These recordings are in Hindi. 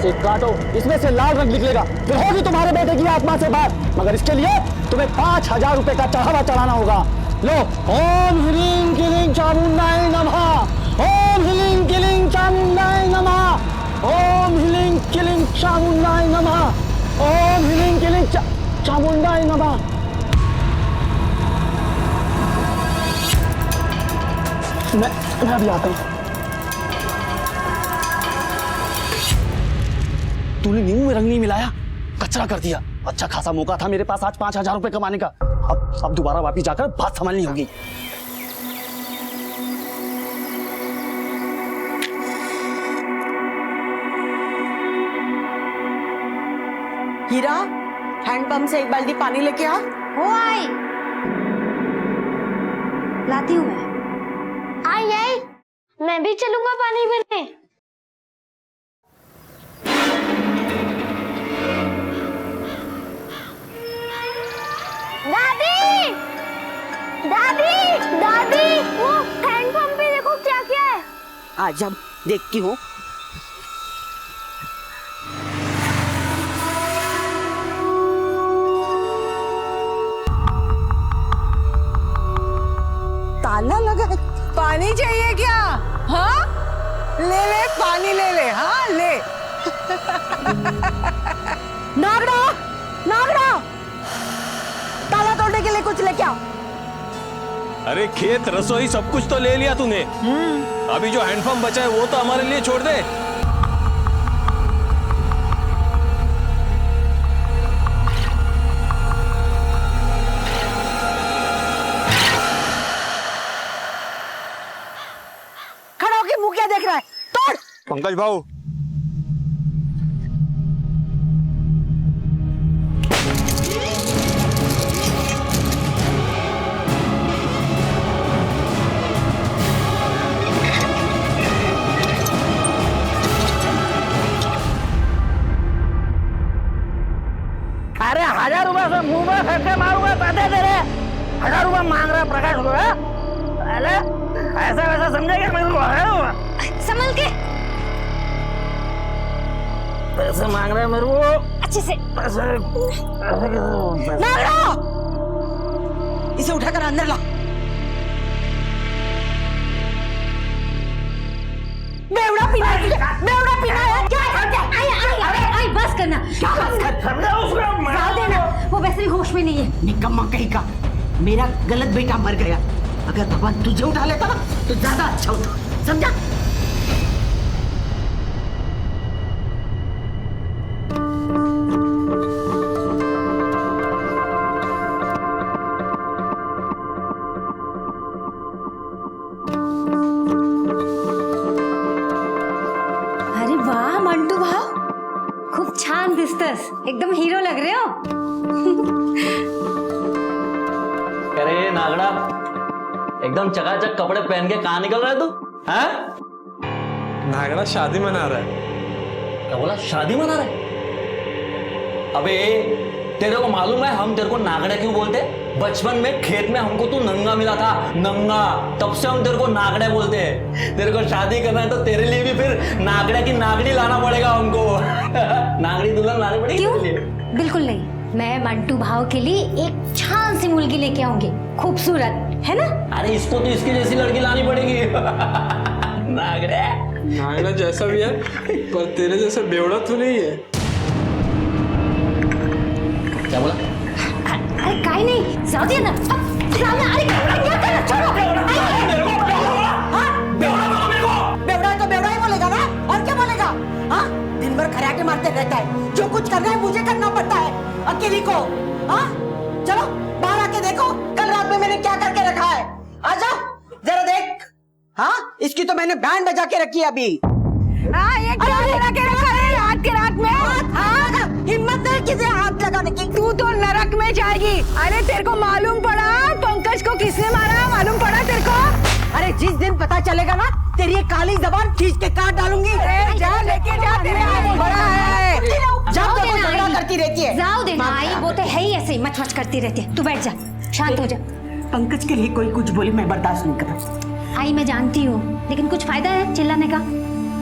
इसे काटो, इसमें से लाल रंग निकलेगा, फिर होगी तुम्हारे बेटे की आत्मा से बात। मगर इसके लिए तुम्हें 5,000 रुपए का चढ़ावा चढ़ाना होगा। लो, ओम ह्रीं क्लीं चामुंडाय नमः, ओम ह्रीं क्लीं चामुंडाय नमः, ओम ह्रीं क्लीं चामुंडाय नमः, ओम ह्रीं क्लीं चामुंडाय नमः। मैं अभी आता हूं। तूने नींबू में रंग नहीं मिलाया, कचरा कर दिया। अच्छा खासा मौका था मेरे पास आज 5,000 रुपए कमाने का। अब दोबारा वापिस जाकर बात संभालनी होगी। हीरा, हैंडपंप से एक बाल्टी पानी लेके आ। हो आई, लाती हूँ मैं। आई आई, मैं भी चलूंगा पानी भरने। दादी, दादी, दादी, वो हैंडपंप पे देखो क्या क्या है। आज अब देखती हूँ। ताला लगा है। पानी चाहिए क्या? हाँ, ले ले पानी ले ले। हाँ ले। नागड़ा, नागड़ा, ताला तोड़ने के लिए कुछ लेके आओ। अरे खेत, रसोई सब कुछ तो ले लिया तूने। अभी जो हैंडपंप बचा है वो तो हमारे लिए छोड़ दे। खड़ा होके मुंह क्या देख रहा है? तोड़। पंकज भाऊ, अरे 1,000 रुपए से मुंह में फेंक के मारूंगा, पैसे दे रहे। 1,000 रुपए मांग रहा है प्रकाश को। अरे ऐसा वैसा समझेगा मेरे को? है संभल के, पैसे मांग रहे हैं मेरे को, अच्छे से। पैसे नागड़ा, इसे उठाकर अंदर ला। बेवड़ा पीना है तुझे, बेवड़ा पीना है क्या? आई बस करना, जाओ देना, वो वैसे भी होश में नहीं है। निकम्मा कहीं का, मेरा गलत बेटा मर गया। अगर भगवान तुझे उठा लेता ना तो ज्यादा अच्छा होता, समझा? अरे वाह मंटू भाव, खूप छान दिसतस, एकदम हीरो लग रहे हो। अरे नागड़ा, एकदम चकाचक कपड़े पहन के कहाँ निकल रहा है तू? हाँ? नागड़ा शादी मना रहा है। क्या बोला? शादी मना रहा है? अबे तेरे को मालूम है हम तेरे को नागड़ा क्यों बोलते? बचपन में खेत में हमको तू नंगा मिला था, नंगा, तब से हम तेरे को नागड़ा बोलते हैं। तेरे को शादी करना है तो तेरे लिए भी फिर नागड़ा की नागड़ी लाना पड़ेगा हमको। नागड़ी दुल्हन लानी पड़ेगी क्यों? तेरे लिए। बिल्कुल नहीं, मैं मंटू भाव के लिए एक छान सी मुर्गी लेके आऊंगी, खूबसूरत, है ना? अरे इसको तो इसकी जैसी लड़की लानी पड़ेगी। नागड़ा, नागड़ा जैसा भी है पर तेरे जैसा बेवड़ा तो नहीं है। क्या बोला? अरे काई नहीं, जाओ दिया ना, जाओ ना। अरे क्या करना, छोड़ो। बेवड़ा है तो बेवड़ा ही बोलेगा ना, और क्या बोलेगा? हाँ, दिन भर खराटे मारते रहता है, जो कुछ करना है मुझे करना पड़ता है, अकेली को। हाँ, चलो बाहर आके देखो कल रात में मैंने क्या करके रखा है। आ जाओ जरा देख। हाँ, इसकी तो मैंने बैंड बजा के रखी है अभी। हाँ, ये क्या लगा के रखा है रात के रात में? हाँ, हिम्मत है किसे हाथ लगाने की? तू तो नरक में जाएगी। अरे तेरे को मालूम पड़ा पंकज को किसने मारा? मालूम पड़ा तेरे को? अरे जिस दिन पता चलेगा ना, तेरी ये काली जबान खींच के काट डालूंगी। जा लेके जा, तेरे हाथ बड़ा है। जब देखो झगड़ा करती रहती है। जाओ देना, आई वो तो है ही ऐसे ही मच मच करती रहती है। तू बैठ जा, शांत हो जा। पंकज के लिए कोई कुछ बोले मैं बर्दाश्त नहीं कर। आई मैं जानती हूँ, लेकिन कुछ फायदा है चिल्लाने का?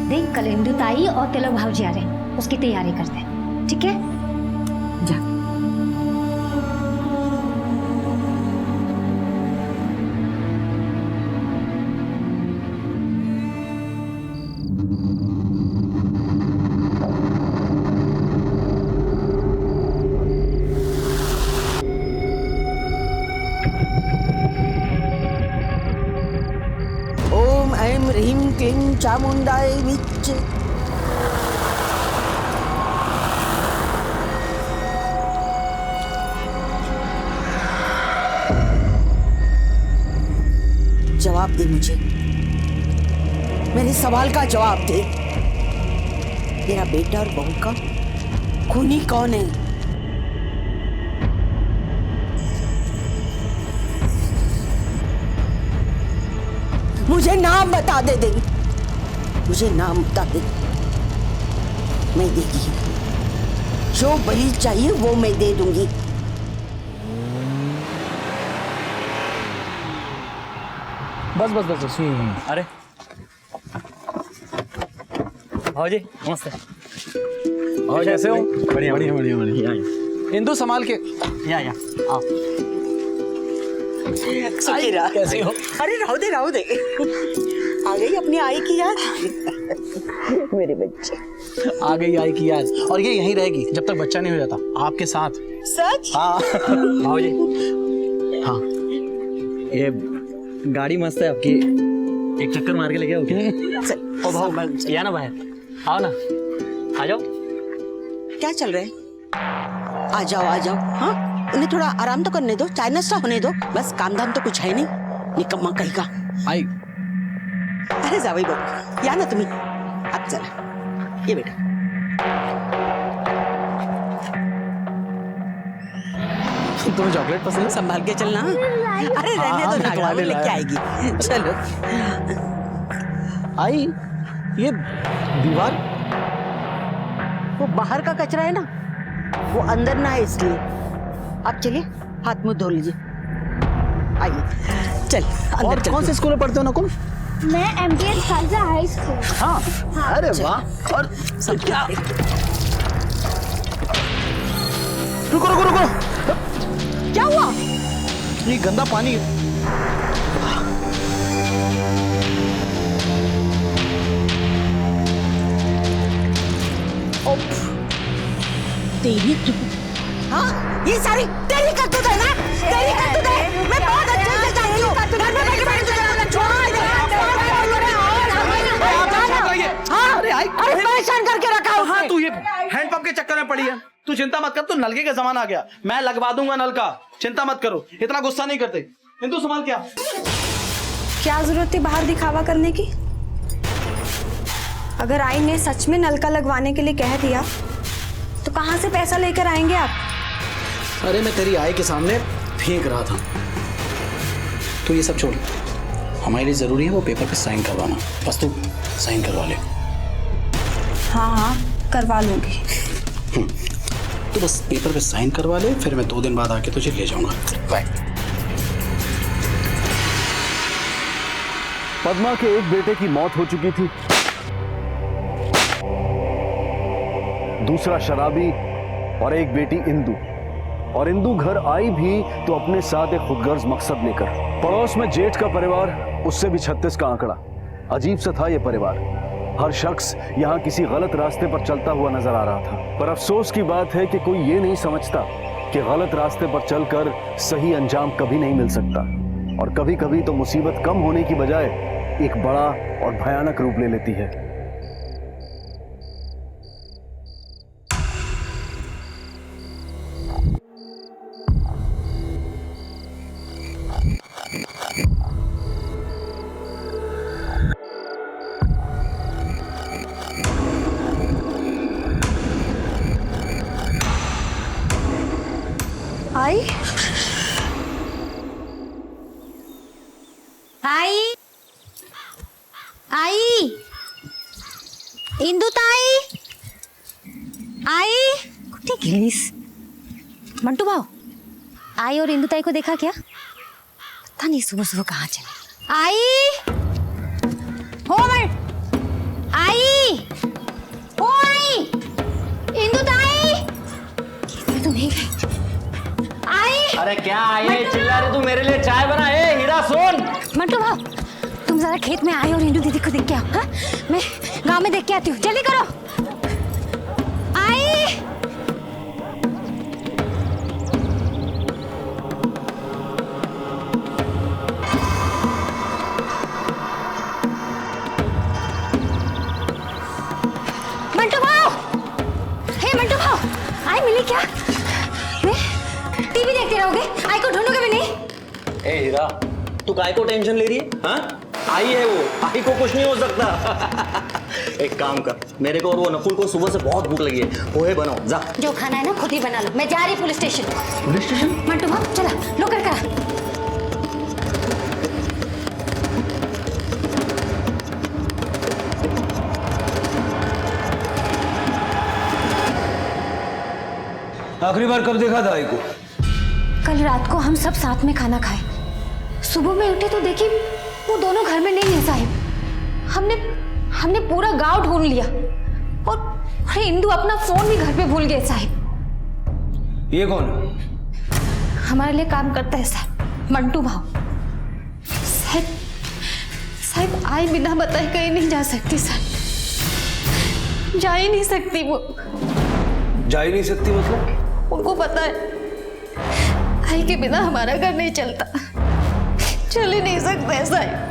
देख कल इंदु ताई और तिलक भाव जी आ रहे हैं, उसकी तैयारी करते हैं, ठीक है? जा। ओम ऐं ह्रीं क्लीं चामुंडाय विच। जवाब दे मुझे, मेरे सवाल का जवाब दे। तेरा बेटा और बहू का खूनी कौन है? मुझे नाम बता दे दे, मुझे नाम बता दे। मैं देगी, जो बलि चाहिए वो मैं दे दूंगी। बस बस बस बस अरे भाजी नमस्ते। और कैसे हो? बढ़िया बढ़िया बढ़िया बढ़िया। इंदु संभाल के। या आओ। सुखीरा कैसी हो? अरे रहो दे आ गई अपनी आई की याद। मेरे बच्चे आ गई आई की याद, और ये यहीं रहेगी जब तक बच्चा नहीं हो जाता, आपके साथ। सच? हाँ भाजी हाँ ये गाड़ी मस्त है आपकी, एक चक्कर मार के लेके आओ क्या? चल। ओ भाव या ना बाहर आओ ना, आ जाओ। क्या चल रहा है? आ जाओ। हाँ, उन्हें थोड़ा आराम तो करने दो, चाय नाश्ता होने दो। बस काम धाम तो कुछ है नहीं, निकम्मा कहीं का। आई। अरे जावई बाबू, या ना तुम्ही आज चला, ये बेटा। तुम्हें चॉकलेट पसंद है? संभाल के चलना। अरे रहने दो, नागरा वो लेके आएगी। चलो। आई, ये दीवार वो बाहर का कचरा है ना, वो अंदर ना है, इसलिए आप चलिए हाथ मुंह धो लीजिए। आइए चल अंदर। और कौन से स्कूल में पढ़ते हो नकुल? मैं MTS खालसा हाई स्कूल। हाँ अरे वाह। और सब क्या? रुको, क्या हुआ? ये गंदा पानी है। तेरी हाँ, ये सारी तेरी करतूत है ना? तेरी करतूत है। मैं बहुत अच्छे से जानती हूँ। घर में बैठे बैठे तुझे छोड़ दे। हाँ, अरे परेशान करके रखा है। हाँ, तू ये हैंडपंप के चक्कर में पड़ी है। तू चिंता मत कर, तू नलके का जमाना आ गया, मैं लगवा दूंगा नल का, चिंता मत करो, इतना गुस्सा नहीं करते। इंदु संभाल क्या? क्या जरूरत थी बाहर दिखावा करने की? अगर आई ने सच में नलका लगवाने के लिए कह दिया तो कहाँ से पैसा लेकर आएंगे आप? अरे मैं तेरी आई के सामने फेंक रहा था। तो ये सब छोड़, हमारे लिए जरूरी है वो पेपर पे साइन करवाना, बस तू साइन करवा ले। हाँ करवा लूंगी। तो बस पेपर पे साइन करवा ले, फिर मैं 2 दिन बाद आके तुझे ले जाऊंगा। बाय। पद्मा के एक बेटे की मौत हो चुकी थी, दूसरा शराबी और एक बेटी इंदु। और इंदु घर आई भी तो अपने साथ एक खुदगर्ज मकसद लेकर। पड़ोस में जेठ का परिवार, उससे भी 36 का आंकड़ा। अजीब सा था यह परिवार। हर शख्स यहाँ किसी गलत रास्ते पर चलता हुआ नजर आ रहा था। पर अफसोस की बात है कि कोई ये नहीं समझता कि गलत रास्ते पर चलकर सही अंजाम कभी नहीं मिल सकता। और कभी कभी तो मुसीबत कम होने की बजाय एक बड़ा और भयानक रूप ले लेती है। आई आई आई इंदु ताई आई कुठे गेलीस? मंटू भाऊ, आई और इंदु ताई को देखा क्या? पता नहीं सुबह सुबह कहाँ चले। आई हो मन आई हो आई नहीं गई। आई अरे क्या ये चिल्ला रही तू? मेरे लिए चाय बना। ए हीरा सुन। मंटू भाव, तुम जरा खेत में आए और इंदू दीदी को देख के आओ। हाँ? मैं गांव में देख के आती हूँ, जल्दी करो। आई मंटू भाव, हे मंटू भाव, आई मिली क्या? मैं टीवी देखते रहोगे, आई को ढूंढोगे भी नहीं? ए हीरा, तू काय को टेंशन ले रही है? हाँ? आई है वो, आई को कुछ नहीं हो सकता। एक काम कर, मेरे को और वो नकुल को सुबह से बहुत भूख लगी है, पोहे बनाओ जा। जो खाना है ना खुद ही बना लो, मैं जा रही police station. Police station? Mantu भाव चला, नौकर करा। आखिरी बार कब देखा था आई को? कल रात को हम सब साथ में खाना खाए, सुबह में उठे तो देखी वो दोनों घर में नहीं है साहिब। हमने पूरा गांव ढूंढ लिया और अरे इंदू अपना फोन भी घर पे भूल गए साहिब। ये कौन है? हमारे लिए काम करता है साहब, मंटू भाव। साहब आई बिना बताए कहीं नहीं जा सकती साहब, जा ही नहीं सकती वो। जा ही नहीं सकती मतलब? उनको पता है आई के बिना हमारा घर नहीं चलता, चल ही नहीं सकते ऐसा है।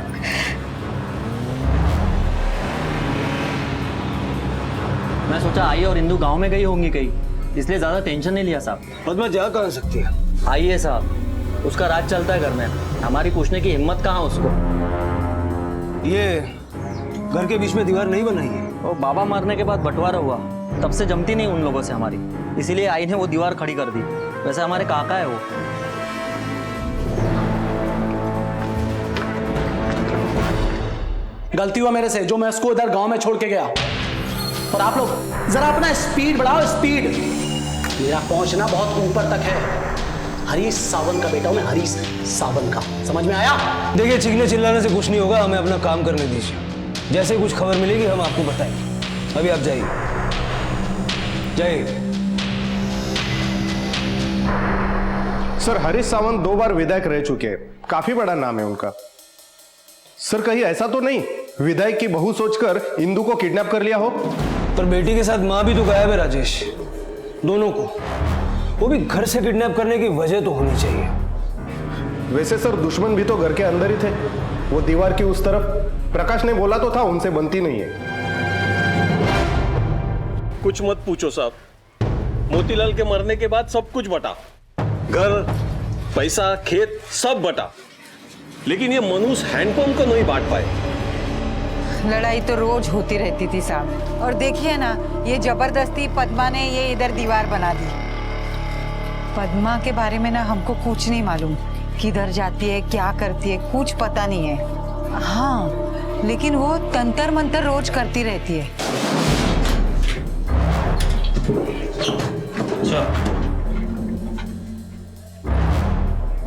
मैं सोचा आई और इंदू गांव में गई होंगी कहीं, इसलिए ज्यादा टेंशन नहीं लिया साहब। पद्मा जा कहाँ सकती है? आई है साहब, उसका राज चलता है घर में, हमारी पूछने की हिम्मत कहाँ उसको। ये घर के बीच में दीवार नहीं बनाई है? और बाबा मरने के बाद बंटवारा हुआ, तब से जमती नहीं उन लोगों से हमारी, इसीलिए आई ने वो दीवार खड़ी कर दी। वैसे हमारे काका है वो। गलती हुआ मेरे से जो मैं उसको इधर गांव में छोड़ के गया। और आप लोग जरा अपना स्पीड बढ़ाओ, स्पीड। मेरा पहुंचना बहुत ऊपर तक है। हरीश सावंत का बेटा हूं मैं, हरीश सावंत का, समझ में आया? देखिए चीखने चिल्लाने से कुछ नहीं होगा, हमें अपना काम करने दीजिए। जैसे कुछ खबर मिलेगी हम आपको बताएंगे। अभी आप जाइए, जाइए। सर हरीश सावंत 2 बार विधायक रह चुके हैं, काफी बड़ा नाम है उनका। सर कहीं ऐसा तो नहीं विधायक की बहू सोचकर इंदू को किडनैप कर लिया हो? पर बेटी के साथ मां भी तो गायब है राजेश, दोनों को, वो भी घर से किडनैप करने की वजह तो होनी चाहिए। वैसे सर दुश्मन भी तो घर के अंदर ही थे, वो दीवार की उस तरफ। प्रकाश ने बोला तो था उनसे बनती नहीं है। कुछ मत पूछो साहब, मोतीलाल के मरने के बाद सब कुछ बटा, घर, पैसा, खेत सब बटा, लेकिन ये मनुष्य हैंडपंप को नहीं बांट पाए। लड़ाई तो रोज होती रहती थी साहब, और देखिए ना ये जबरदस्ती पद्मा ने ये इधर दीवार बना दी। पद्मा के बारे में ना हमको कुछ नहीं मालूम, किधर जाती है, क्या करती है, कुछ पता नहीं है। हाँ लेकिन वो तंतर मंतर रोज करती रहती है। अच्छा,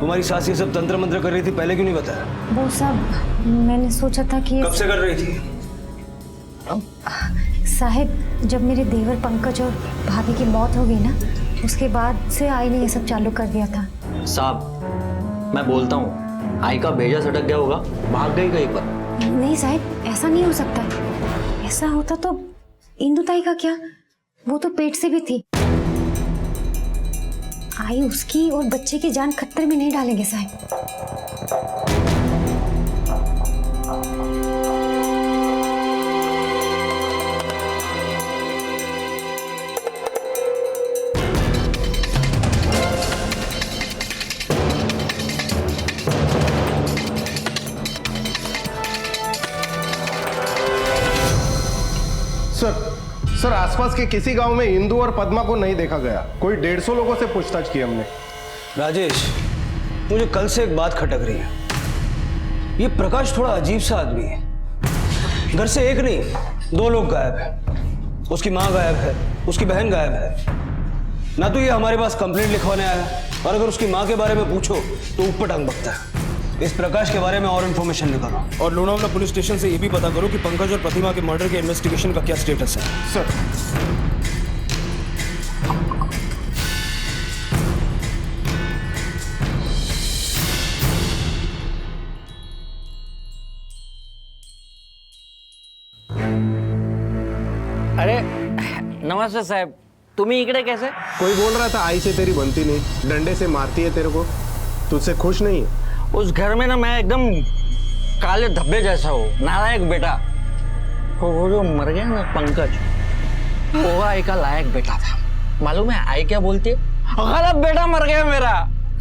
तुम्हारी सास ये सब तंत्र मंत्र कर रही थी, पहले क्यों नहीं बताया? वो सब मैंने सोचा था कि कब से कर रही थी? साहिब जब मेरे देवर पंकज और भाभी की मौत हो गई ना, उसके बाद से आई ने ये सब चालू कर दिया था। साहब मैं बोलता हूँ आई का भेजा सटक गया होगा, भाग गई कहीं पर। नहीं साहिब ऐसा नहीं हो सकता, ऐसा होता तो इंदु ताई का क्या, वो तो पेट से भी थी। आई उसकी और बच्चे की जान खतरे में नहीं डालेंगे साहिब। सर आसपास के किसी गांव में इंदू और पद्मा को नहीं देखा गया। कोई 150 लोगों से पूछताछ की हमने। राजेश मुझे कल से एक बात खटक रही है, ये प्रकाश थोड़ा अजीब सा आदमी है। घर से एक नहीं 2 लोग गायब है, उसकी माँ गायब है, उसकी बहन गायब है। ना तो ये हमारे पास कंप्लेंट लिखवाने आया है, और अगर उसकी माँ के बारे में पूछो तो ऊपर टांग बकता है। इस प्रकाश के बारे में और इन्फॉर्मेशन निकालो, और लोनावला पुलिस स्टेशन से ये भी पता करो कि पंकज और प्रतिमा के मर्डर के इन्वेस्टिगेशन का क्या स्टेटस है। सर नमस्ते साहेब, तुम्ही इकडे कैसे? कोई बोल रहा था आई से तेरी बनती नहीं, डंडे से मारती है तेरे को, तुझसे खुश नहीं है? उस घर में ना मैं एकदम काले धब्बे जैसा हूँ, नालायक बेटा। वो जो मर गया ना पंकज, वो आई का लायक बेटा था। मालूम है आई क्या बोलती है? गलत बेटा मर गया मेरा।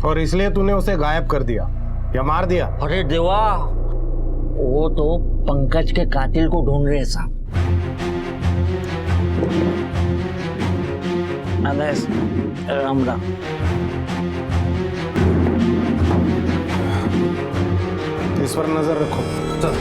और इसलिए तूने उसे गायब कर दिया या मार दिया? अरे देवा, वो तो पंकज के कातिल को ढूंढ रहे साहब। राम राम। इस पर नजर रखो। चल।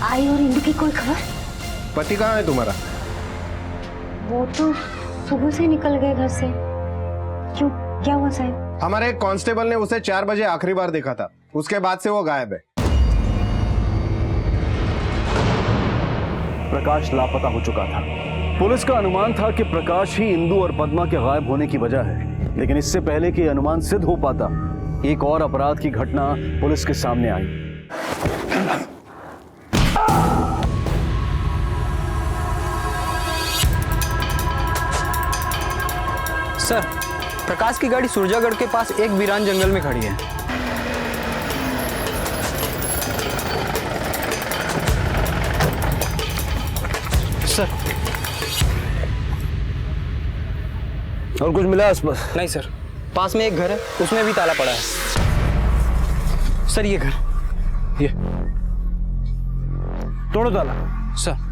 आई और इंदु की कोई खबर? पति कहाँ है तुम्हारा? वो तो सुबह से निकल गए घर से। क्यों, क्या हुआ साहब? हमारे एक कांस्टेबल ने उसे 4 बजे आखिरी बार देखा था, उसके बाद से वो गायब है। प्रकाश लापता हो चुका था। पुलिस का अनुमान था कि प्रकाश ही इंदु और पद्मा के गायब होने की वजह है, लेकिन इससे पहले कि अनुमान सिद्ध हो पाता, एक और अपराध की घटना पुलिस के सामने आई। सर, प्रकाश की गाड़ी सुरजागढ़ के पास एक वीरान जंगल में खड़ी है। सर, और कुछ मिला आसपास? नहीं सर, पास में एक घर है, उसमें भी ताला पड़ा है। सर ये घर, ये तोड़ो ताला। सर।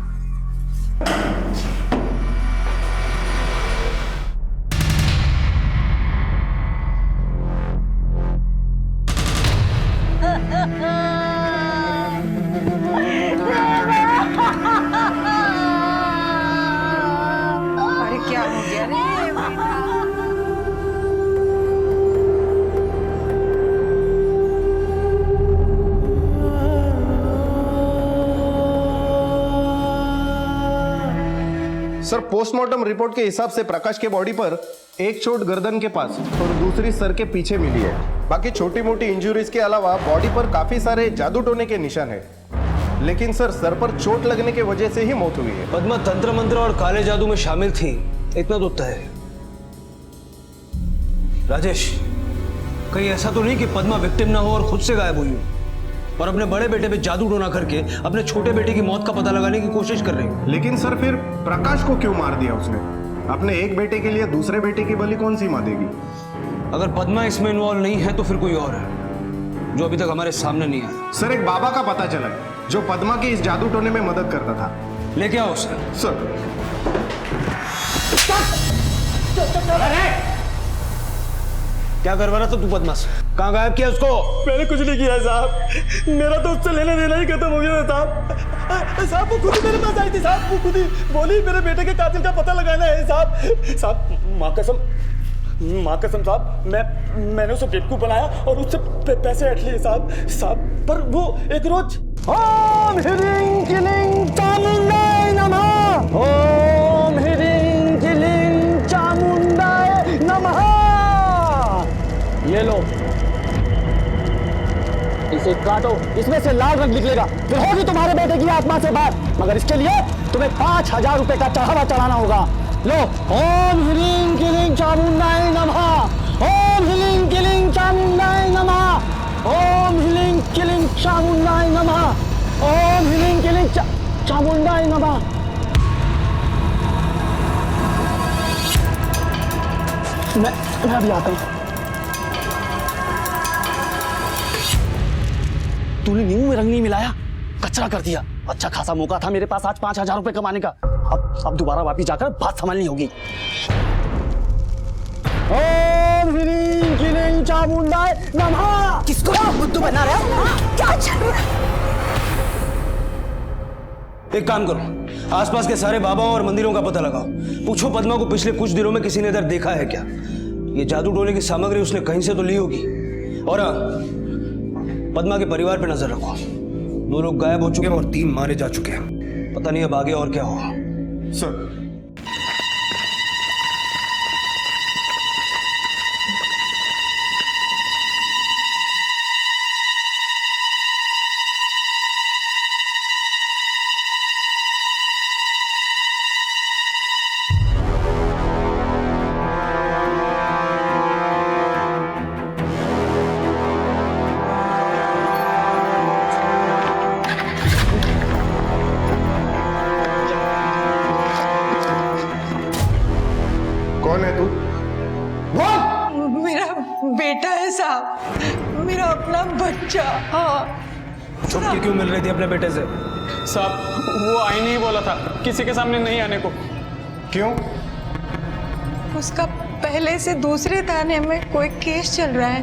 अरे क्या हो गया रे? सर, पोस्टमार्टम रिपोर्ट के हिसाब से प्रकाश के बॉडी पर एक चोट गर्दन के पास और दूसरी सर के पीछे मिली है। बाकी छोटी मोटी इंजरीज के अलावा बॉडी पर काफी सारे जादू टोने के निशान है, लेकिन सर पर चोट लगने की वजह से ही मौत हुई है। पद्मा तंत्र मंत्र और काले जादू में शामिल थी, इतना तो तय है। राजेश, कहीं ऐसा तो नहीं कि पद्मा विक्टिम ना हो और खुद से गायब हुई हो और अपने बड़े बेटे पे जादू टोना करके अपने छोटे बेटे की मौत का पता लगाने की कोशिश कर रही है। लेकिन सर फिर प्रकाश को क्यों मार दिया उसने? अपने एक बेटे के लिए दूसरे बेटे की बलि कौन सी माँ देगी? अगर पद्मा इसमें इन्वॉल्व नहीं है तो फिर कोई और है जो अभी तक हमारे सामने नहीं आया। सर, एक बाबा का पता चला है जो पद्मा की इस जादू टोने में मदद करता था। लेके आओ उसे। सर। क्या करवा रहा था तू पद्मा से? कहाँ गायब किया उसको? मैंने कुछ नहीं किया साहब, मेरा तो उससे लेना देना ही खत्म हो गया साहब। साहब वो खुद ही मेरे पास आई थी साहब, वो खुद ही बोली मेरे बेटे के कातिल का पता लगाना है साहब। साहब माँ कसम साहब, मैंने उसे बेवकूफ बनाया और उससे पैसे हट लिए साहब। पर वो एक रोज ओम ह्रीं क्लीं चामुंडाय नमः, ओम ह्रीं क्लीं चामुंडाय नमः। ये लो, इसे काटो, इसमें से लाल रंग निकलेगा, फिर होगी तुम्हारे बेटे की आत्मा से बात। मगर इसके लिए तुम्हें 5000 रुपए का चढ़ावा चढ़ाना होगा। लो, ओम ह्रीं क्लीं चामुंडाय नमः, ओम ह्रीं क्लीं चामुंडाय नमः, ओम ह्रीं क्लीं चामुंडाय नमः, ओम ह्रीं क्लीं चामुंडाय नमः। मैं अभी आता हूँ। तूने नींबू में रंग नहीं मिलाया, कचरा कर दिया। अच्छा खासा मौका था मेरे पास आज 5000 रुपए कमाने का। अब दोबारा वापिस जाकर बात संभालनी होगी। ओम चामुंडाय नमः। किसको बुद्धू बना रहे हो? क्या चल रहा है? एक काम करो, आसपास के सारे बाबाओं और मंदिरों का पता लगाओ। पूछो पद्मा को पिछले कुछ दिनों में किसी ने इधर देखा है क्या। ये जादू टोने की सामग्री उसने कहीं से तो ली होगी। और हाँ, पद्मा के परिवार पे नजर रखो। 2 लोग गायब हो चुके हैं और 3 मारे जा चुके हैं। पता नहीं अब आगे और क्या होगा। सर कौन है तू? मेरा बेटा है साहब, मेरा अपना बच्चा। हाँ छुपके क्यों मिल रही थी अपने बेटे से? साहब वो आई नहीं बोला था किसी के सामने नहीं आने को। क्यों? उसका पहले से दूसरे थाने में कोई केस चल रहा है,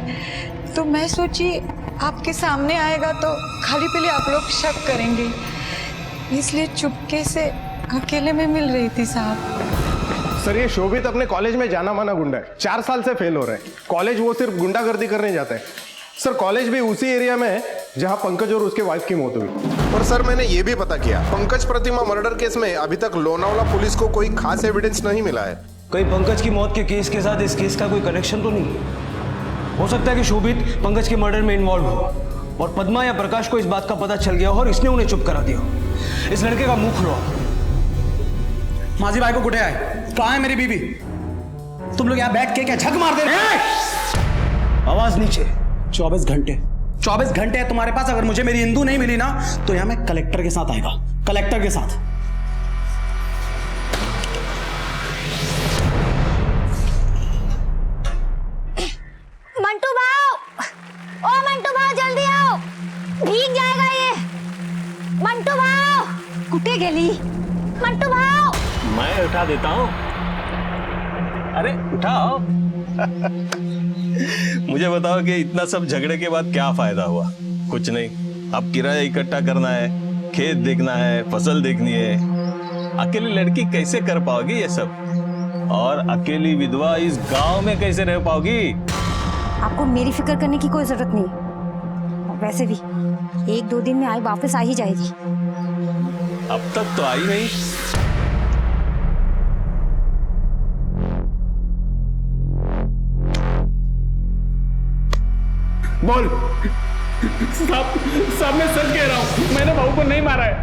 तो मैं सोची आपके सामने आएगा तो खाली पीले आप लोग शक करेंगे, इसलिए चुपके से अकेले में मिल रही थी साहब। सर ये शोभित अपने कॉलेज में जाना माना गुंडा है, 4 साल से फेल हो रहे हैं। कॉलेज वो सिर्फ गुंडागर्दी करने जाता है। सर कॉलेज भी उसी एरिया में है जहां पंकज और उसके वाइफ की मौत हुई। और सर मैंने ये भी पता किया, पंकज प्रतिमा मर्डर केस में अभी तक लोनावाला पुलिस को कोई खास एविडेंस नहीं मिला है। कहीं पंकज की मौत के केस के साथ इस केस का कोई कनेक्शन तो नहीं? हो सकता है कि शोभित पंकज के मर्डर में इन्वॉल्व हो और पद्मा या प्रकाश को इस बात का पता चल गया हो और इसने उन्हें चुप करा दिया हो। इस लड़के का मुंह खुलवाओ। माजी भाई को कुठे आए? कहाँ है मेरी बीवी? तुम लोग यहाँ बैठ के क्या झक मार दे रहे हो? आवाज नीचे। 24 घंटे है तुम्हारे पास। अगर मुझे मेरी इंदू नहीं मिली ना तो यहाँ मैं कलेक्टर के साथ आएगा, कलेक्टर के साथ। मंटू भाव, ओ मंटू भाव जल्दी आओ, भीग जाएगा ये। मंटू भाव कुठे गेली? मंटू भाव मैं उठा देता हूँ। अरे उठाओ। मुझे बताओ कि इतना सब झगड़े के बाद क्या फायदा हुआ? कुछ नहीं। अब किराया इकट्ठा करना है, खेत देखना है, फसल देखनी है। अकेली लड़की कैसे कर पाओगी ये सब? और अकेली विधवा इस गांव में कैसे रह पाओगी? आपको मेरी फिक्र करने की कोई जरूरत नहीं। और वैसे भी 1-2 दिन में आई वापस आ ही जाएगी। अब तक तो आई नहीं। बोल। साहब मैं सच कह रहा हूँ, मैंने बहू को नहीं मारा है।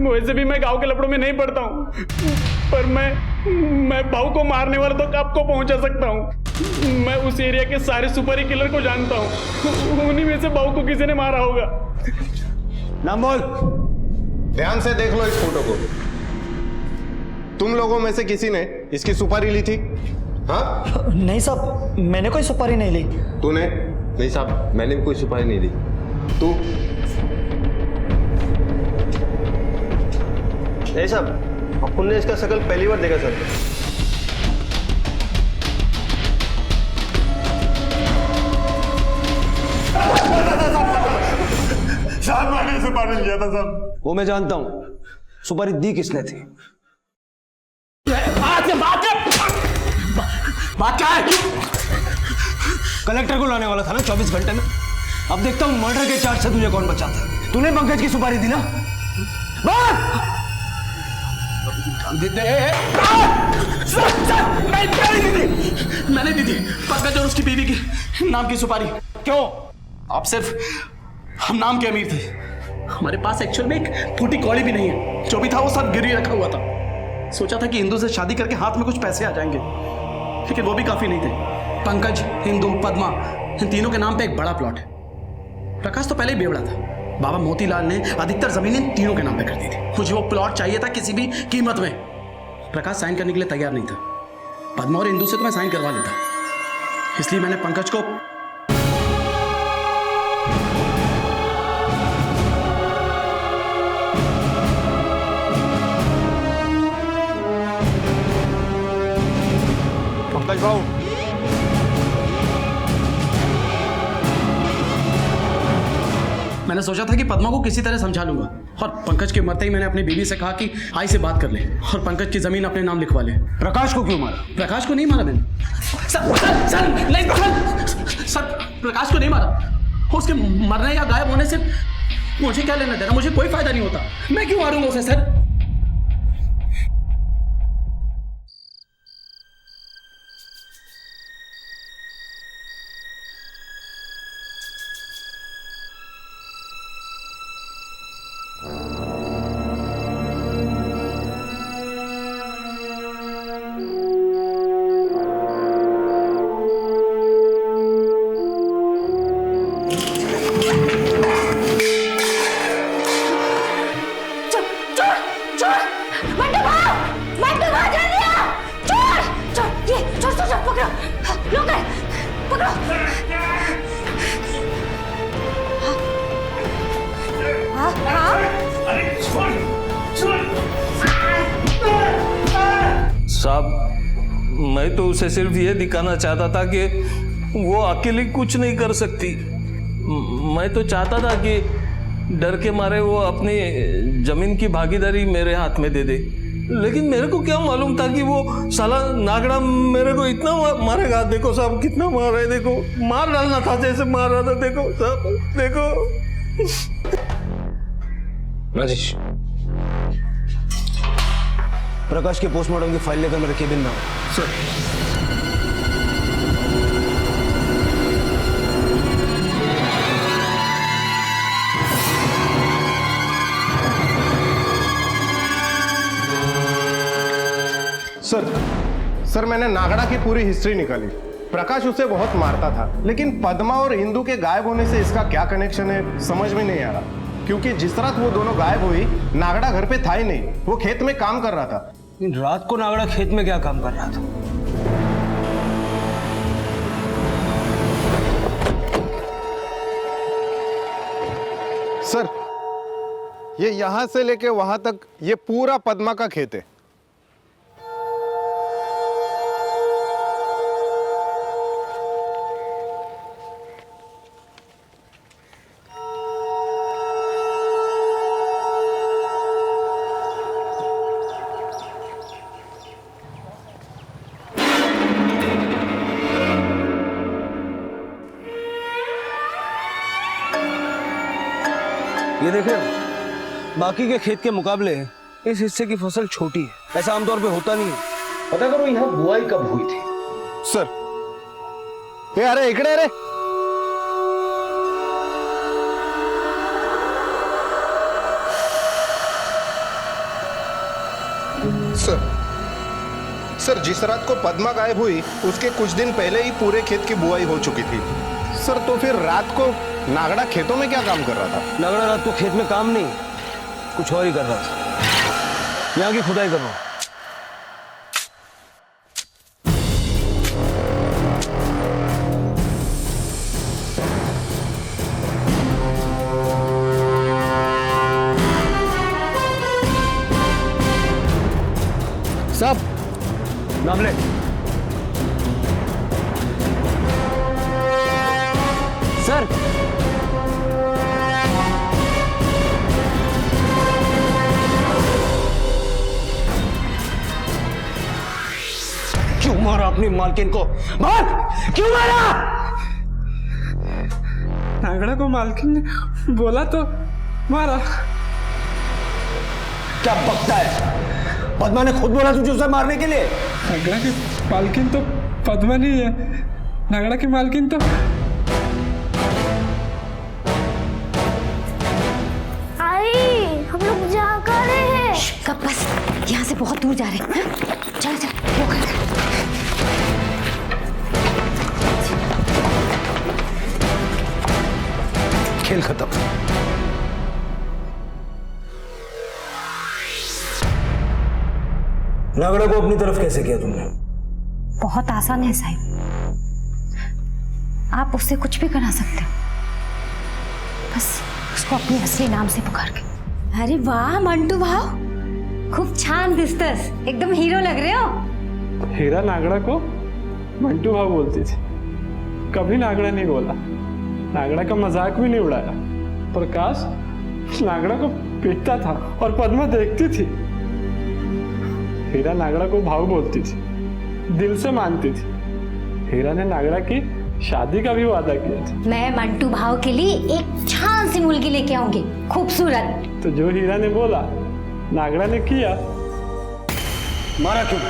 वैसे भी मैं गांव के लफड़ों में नहीं पड़ता हूँ, पर मैं बहू को मारने वाला तो आपको पहुंचा सकता हूँ। मैं उस एरिया के सारे सुपारी किलर को जानता हूँ, उन्हीं में से बहू को किसी ने मारा होगा। नाम बोल। ध्यान से देख लो इस फोटो को। तुम लोगों में से किसी ने इसकी सुपारी ली थी? हाँ? नहीं साहब, मैंने कोई सुपारी नहीं ली। तूने? नहीं साहब, मैंने भी कोई सुपारी नहीं दी। तू? नहीं साहब, अपन ने इसका शकल पहली बार देखा सर। साहब मैंने सुपारी लिया था साहब। वो मैं जानता हूं। सुपारी दी किसने थी? बात क्या है? कलेक्टर को लाने वाला था ना 24 घंटे में। अब देखता हूं मर्डर के चार्ज से तुझे कौन बचाता है। तूने पंकज की सुपारी दी ना? मैंने दी थी पंकज और उसकी बीवी की नाम की सुपारी। क्यों? आप सिर्फ हम नाम के अमीर थे। हमारे पास एक्चुअल में एक फूटी कौड़ी भी नहीं है। जो भी था वो सब गिरवी रखा हुआ था। सोचा था कि इंदू से शादी करके हाथ में कुछ पैसे आ जाएंगे, लेकिन वो भी काफी नहीं थे। पंकज, इंदू, पद्मा, इन तीनों के नाम पे एक बड़ा प्लॉट है। प्रकाश तो पहले ही बेवड़ा था। बाबा मोतीलाल ने अधिकतर जमीनें इन तीनों के नाम पे कर दी थी। मुझे वो प्लॉट चाहिए था किसी भी कीमत में। प्रकाश साइन करने के लिए तैयार नहीं था। पद्मा और इंदू से तो मैं साइन करवा लेता, इसलिए मैंने पंकज को पंकज भाऊ, मैंने सोचा था कि पद्मा को किसी तरह समझा लूंगा, और पंकज के मरते ही मैंने अपनी बीवी से कहा कि आई से बात कर ले और पंकज की जमीन अपने नाम लिखवा ले। प्रकाश को क्यों मारा? प्रकाश को नहीं मारा मैंने। सर, प्रकाश को नहीं मारा। उसके मरने या गायब होने से मुझे क्या लेना देना, मुझे कोई फायदा नहीं होता। मैं क्यों मारूंगा उसे सर? साहब, मैं तो उसे सिर्फ ये दिखाना चाहता था कि वो अकेली कुछ नहीं कर सकती। मैं तो चाहता था कि डर के मारे वो अपनी जमीन की भागीदारी मेरे हाथ में दे दे, लेकिन मेरे को क्या मालूम था कि वो साला नागड़ा मेरे को इतना मारेगा। देखो साहब कितना मार रहा है, देखो मार डालना था जैसे मार रहा था। देखो साहब, देखो। राजेश, प्रकाश के पोस्टमार्टम की फाइल लेकर मेरे केबिन में आओ। सर। सर, मैंने नागड़ा की पूरी हिस्ट्री निकाली। प्रकाश उसे बहुत मारता था, लेकिन पद्मा और इंदू के गायब होने से इसका क्या कनेक्शन है समझ में नहीं आ रहा। क्योंकि जिस रात वो दोनों गायब हुई, नागड़ा घर पे था ही नहीं, वो खेत में काम कर रहा था। रात को नागड़ा खेत में क्या काम कर रहा था? सर, ये यहां से लेके वहां तक ये पूरा पद्मा का खेत है। ये देख रहे हो, बाकी के खेत के मुकाबले इस हिस्से की फसल छोटी है। ऐसा आमतौर पे होता नहीं है। पता करो यहाँ बुआई कब हुई थी? सर, ये अरे इकडे रे। सर, जिस रात को पद्मा गायब हुई उसके कुछ दिन पहले ही पूरे खेत की बुआई हो चुकी थी। सर, तो फिर रात को नागड़ा खेतों में क्या काम कर रहा था? नागड़ा रात को खेत में काम नहीं, कुछ और ही कर रहा था। यहाँ की खुदाई कर रहा हूं। साहब, नाम ले। सर, क्यों मारा अपनी मालकिन को? मार! क्यों मारा? नागड़ा को मालकिन ने बोला तो मारा। क्या बकता है? पद्मा ने खुद बोला तुझे उसे मारने के लिए। नागड़ा की मालकिन तो पद्मा नहीं है, नागड़ा की मालकिन तो आई, हम लोग जा कर रहे हैं। कब बस, यहाँ से बहुत दूर जा रहे हैं। चल चल, रोक। खेल खत्म। नागड़ा को अपनी तरफ कैसे किया तुमने? बहुत आसान है साहिब, आप उससे कुछ भी करा सकते हो, बस उसको अपने असली नाम से पुकार के। अरे वाह मंटू भाव, खूब छान दिसतस, एकदम हीरो लग रहे हो। हीरा नागड़ा को मंटू भाव बोलती थी, कभी नागड़ा नहीं बोला, नागड़ा का मजाक भी नहीं उड़ाया। प्रकाश नागड़ा को पीटता था और पद्मा देखती थी। हीरा नागड़ा को भाव बोलती थी, दिल से मानती थी। हीरा ने नागड़ा की शादी का भी वादा किया था। मैं मंटू भाव के लिए एक छान सी मुर्गी लेके आऊंगी, खूबसूरत। तो जो हीरा ने बोला नागड़ा ने किया। मारा क्यों?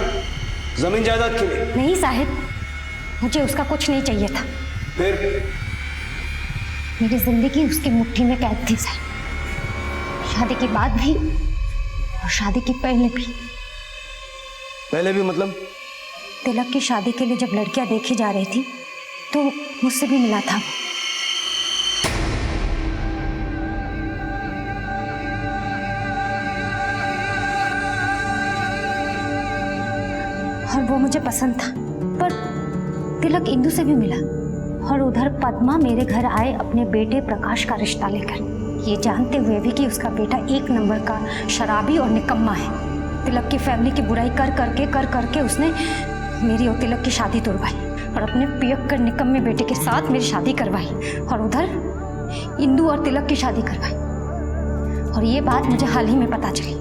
जमीन जायदाद के लिए? नहीं साहिब, मुझे उसका कुछ नहीं चाहिए था। फिर? मेरी जिंदगी उसकी मुट्ठी में कैद थी सर, शादी के बाद भी और शादी के पहले भी। पहले भी मतलब? तिलक की शादी के लिए जब लड़कियां देखी जा रही थी तो मुझसे भी मिला था। और वो मुझे पसंद था, पर तिलक इंदु से भी मिला। और उधर पद्मा मेरे घर आए अपने बेटे प्रकाश का रिश्ता लेकर, ये जानते हुए भी कि उसका बेटा एक नंबर का शराबी और निकम्मा है। तिलक की फैमिली की बुराई कर करके उसने मेरी और तिलक की शादी तोड़वाई और अपने पियक्कर निकम्मे बेटे के साथ मेरी शादी करवाई। और उधर इंदु और तिलक की शादी करवाई। और ये बात मुझे हाल ही में पता चली।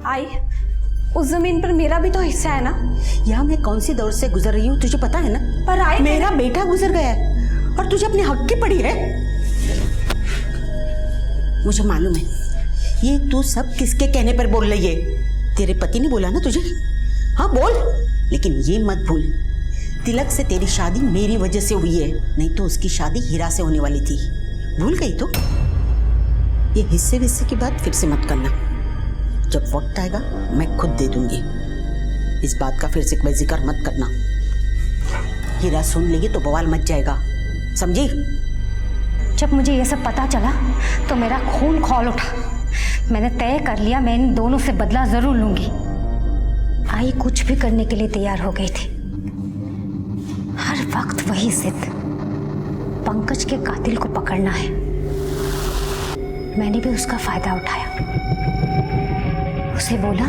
आई, उस जमीन पर मेरा भी तो हिस्सा है ना। यहाँ मैं कौन सी दौर से गुजर रही हूँ तुझे पता है ना। पर आई, मेरा बेटा गुजर गया है और तुझे अपने हक की पड़ी है। मुझे मालूम है ये तू सब किसके कहने पर बोल रही है। तेरे पति ने बोला ना तुझे, हाँ बोल, लेकिन ये मत भूल तिलक से तेरी शादी मेरी वजह से हुई है, नहीं तो उसकी शादी हीरा से होने वाली थी। भूल गई तो ये हिस्से विस्से की बात फिर से मत करना। जब वक्त आएगा मैं खुद दे दूंगी। इस बात का फिर से कोई जिक्र मत करना। हीरा सुन लेगी तो बवाल मच जाएगा, समझी? जब मुझे ये सब पता चला तो मेरा खून खौल उठा। मैंने तय कर लिया मैं इन दोनों से बदला जरूर लूंगी। आई कुछ भी करने के लिए तैयार हो गई थी। हर वक्त वही जिद, पंकज के कातिल को पकड़ना है। मैंने भी उसका फायदा उठाया। उसे बोला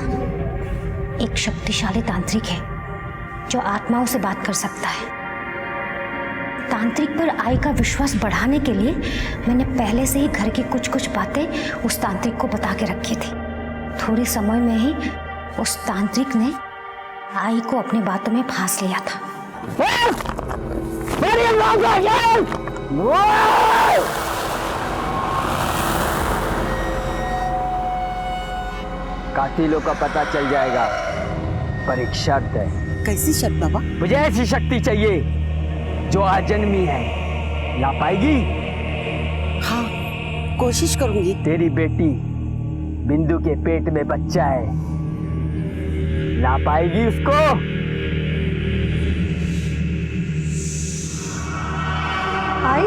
एक शक्तिशाली तांत्रिक है जो आत्माओं से बात कर सकता है। तांत्रिक पर आई का विश्वास बढ़ाने के लिए मैंने पहले से ही घर की कुछ बातें उस तांत्रिक को बता के रखी थी। थोड़े समय में ही उस तांत्रिक ने आई को अपनी बातों में फांस लिया था। कातिलों का पता चल जाएगा, पर एक शर्त है। कैसी शर्त बाबा? मुझे ऐसी शक्ति चाहिए जो आजन्मी है। ला पाएगी? हाँ, कोशिश करूंगी। तेरी बेटी बिंदु के पेट में बच्चा है, ला पाएगी उसको? आई,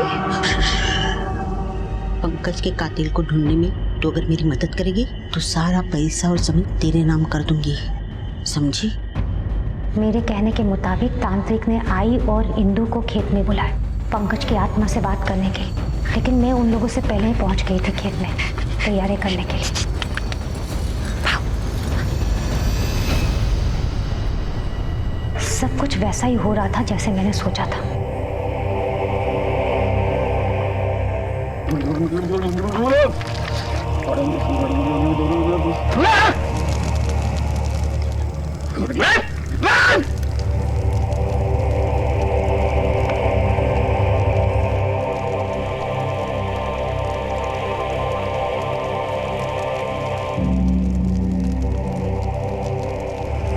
पंकज के कातिल को ढूंढने में तो अगर मेरी मदद करेगी तो सारा पैसा और जमीन तेरे नाम कर दूंगी, समझी? मेरे कहने के मुताबिक तांत्रिक ने आई और इंदु को खेत में बुलाया पंकज की आत्मा से बात करने के लिए, लेकिन मैं उन लोगों से पहले ही पहुंच गई थी खेत में तैयारी करने के लिए। सब कुछ वैसा ही हो रहा था जैसे मैंने सोचा था।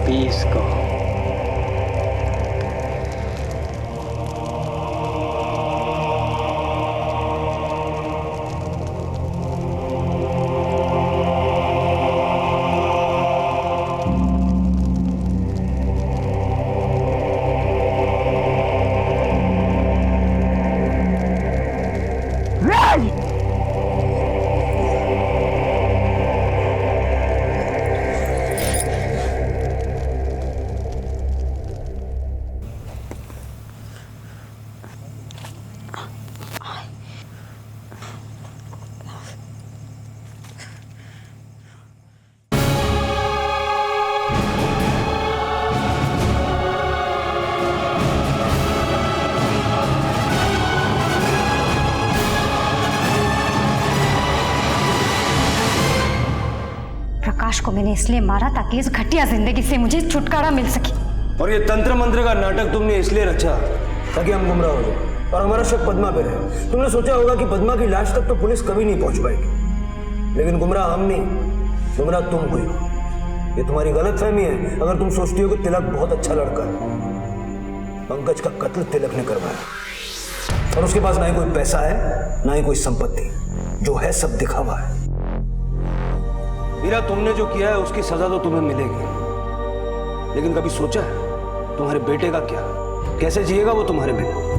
पीस को को मैंने इसलिए मारा ताकि इस घटिया जिंदगी से मुझे छुटकारा मिल सके। और ये तंत्र मंत्र का नाटक तुमने इसलिए रचा ताकि हम गुमराह हो जाए और हमारा शक पद्मा पे रहे। तुमने सोचा होगा कि पद्मा की लाश तक तो पुलिस कभी नहीं पहुंच पाएगी, लेकिन गुमराह हम नहीं, गुमराह तुम हुई हो। ये तुम्हारी गलतफहमी है अगर तुम सोचती हो कि तिलक बहुत अच्छा लड़का है। पंकज का कत्ल तिलक ने करवाया और उसके पास ना ही कोई पैसा है ना ही कोई संपत्ति, जो है सब दिखावा है। मीरा, तुमने जो किया है उसकी सजा तो तुम्हें मिलेगी, लेकिन कभी सोचा है तुम्हारे बेटे का क्या, कैसे जिएगा वो तुम्हारे बिना?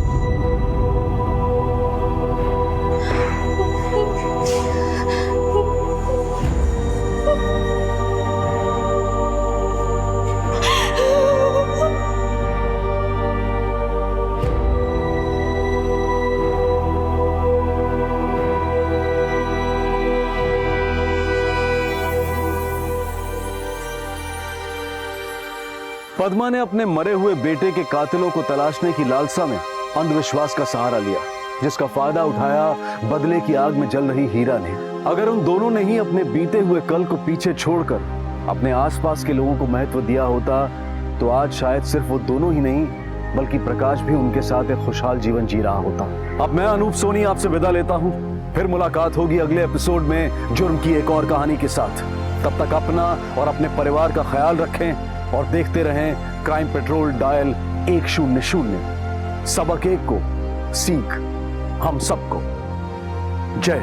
पद्मा ने अपने मरे हुए बेटे के कातिलों को तलाशने की लालसा में अंधविश्वास का सहारा लिया, जिसका फायदा उठाया बदले की आग में जल रही हीरा ने। अगर उन दोनों ने ही अपने बीते हुए कल को पीछे छोड़कर अपने आसपास के लोगों को महत्व दिया होता तो आज शायद सिर्फ वो दोनों ही नहीं बल्कि प्रकाश भी उनके साथ एक खुशहाल जीवन जी रहा होता। अब मैं अनूप सोनी आपसे विदा लेता हूं, फिर मुलाकात होगी अगले एपिसोड में जुर्म की एक और कहानी के साथ। तब तक अपना और अपने परिवार का ख्याल रखें और देखते रहें क्राइम पेट्रोल डायल 100। सबक एक को सीख हम सबको। जय